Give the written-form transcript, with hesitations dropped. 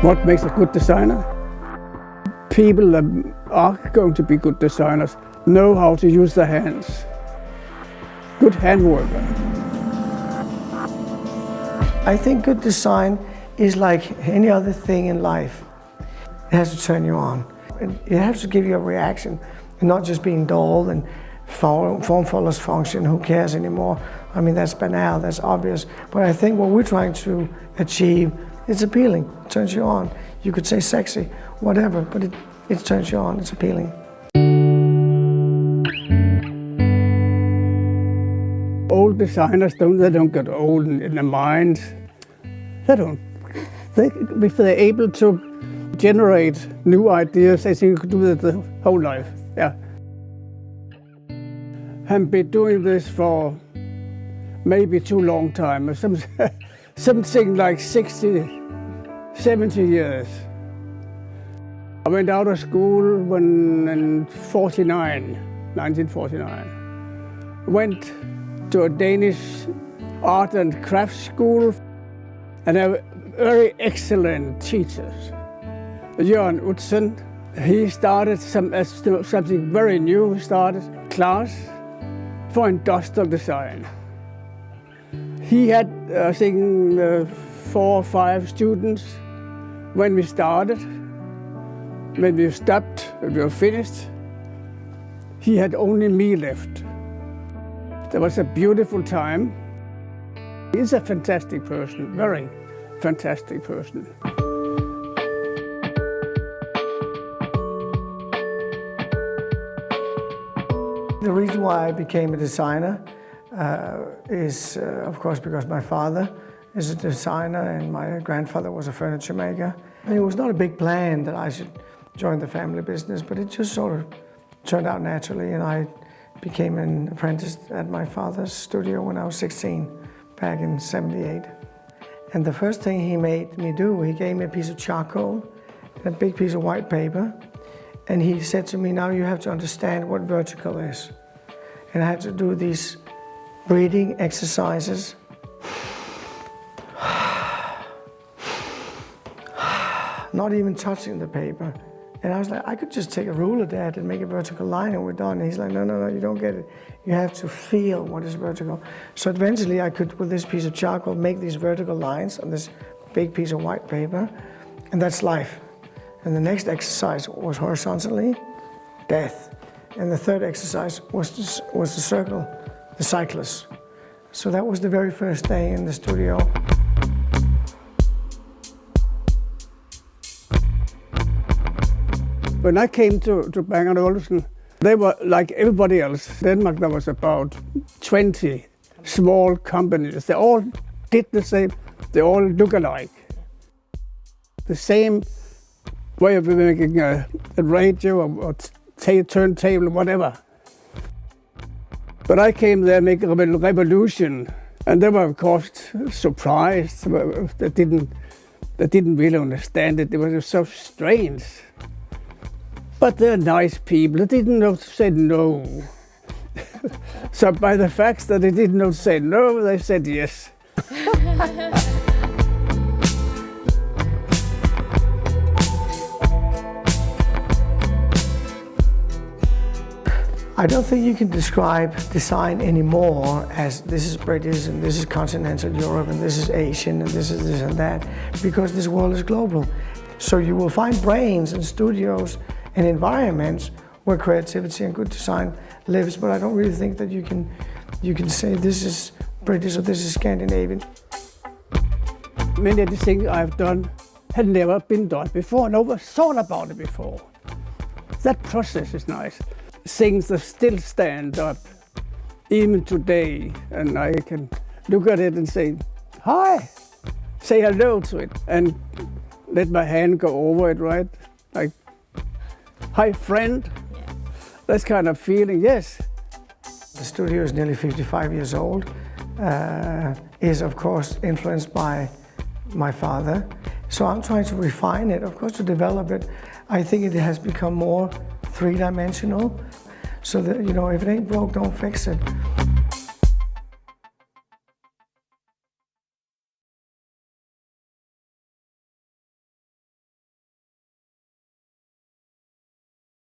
What makes a good designer? People that are going to be good designers know how to use their hands. Good handwork. I think good design is like any other thing in life. It has to turn you on. It has to give you a reaction, and not just being dull and form follows function, who cares anymore? I mean, that's banal, that's obvious. But I think what we're trying to achieve, it's appealing, it turns you on. You could say sexy, whatever, but it turns you on, it's appealing. Old designers, they don't get old in their minds. If they're able to generate new ideas, I think you could do that the whole life. Yeah. I've been doing this for maybe too long time, something like 60, 70 years. I went out of school in 1949. Went to a Danish art and craft school, and I have very excellent teachers. Jørgen Utzon, he started something very new. He started class for industrial design. He had, I think, 4 or 5 students when we started. When we stopped, when we were finished, he had only me left. That was a beautiful time. He's a fantastic person, very fantastic person. The reason why I became a designer is, of course, because my father is a designer and my grandfather was a furniture maker. And it was not a big plan that I should join the family business, but it just sort of turned out naturally, and I became an apprentice at my father's studio when I was 16, back in '78. And the first thing he made me do, he gave me a piece of charcoal and a big piece of white paper, and he said to me, now you have to understand what vertical is. And I had to do these breathing exercises. Not even touching the paper. And I was like, I could just take a ruler, Dad, and make a vertical line and we're done. And he's like, no, you don't get it. You have to feel what is vertical. So eventually I could, with this piece of charcoal, make these vertical lines on this big piece of white paper. And that's life. And the next exercise was horizontally, death. And the third exercise was the circle, the cyclist. So that was the very first day in the studio. When I came to Bang & Olufsen, they were like everybody else. Denmark, there was about 20 small companies. They all did the same. They all look alike. The same way of making a radio or turntable, whatever. But I came there making a revolution, and they were, of course, surprised. They didn't really understand it. It was so strange. But they're nice people. They didn't know to say no. So by the fact that they didn't know to say no, they said yes. I don't think you can describe design anymore as this is British and this is continental Europe and this is Asian and this is this and that, because this world is global. So you will find brains and studios and environments where creativity and good design lives, but I don't really think that you can say this is British or this is Scandinavian. Many of the things I've done had never been done before, nobody thought about it before. That process is nice. Things that still stand up, even today, and I can look at it and say, hi, say hello to it, and let my hand go over it, right? Like, hi, friend. Yeah. That's kind of feeling, yes. The studio is nearly 55 years old, is of course influenced by my father. So I'm trying to refine it, of course, to develop it. I think it has become more three-dimensional, so that, if it ain't broke, don't fix it.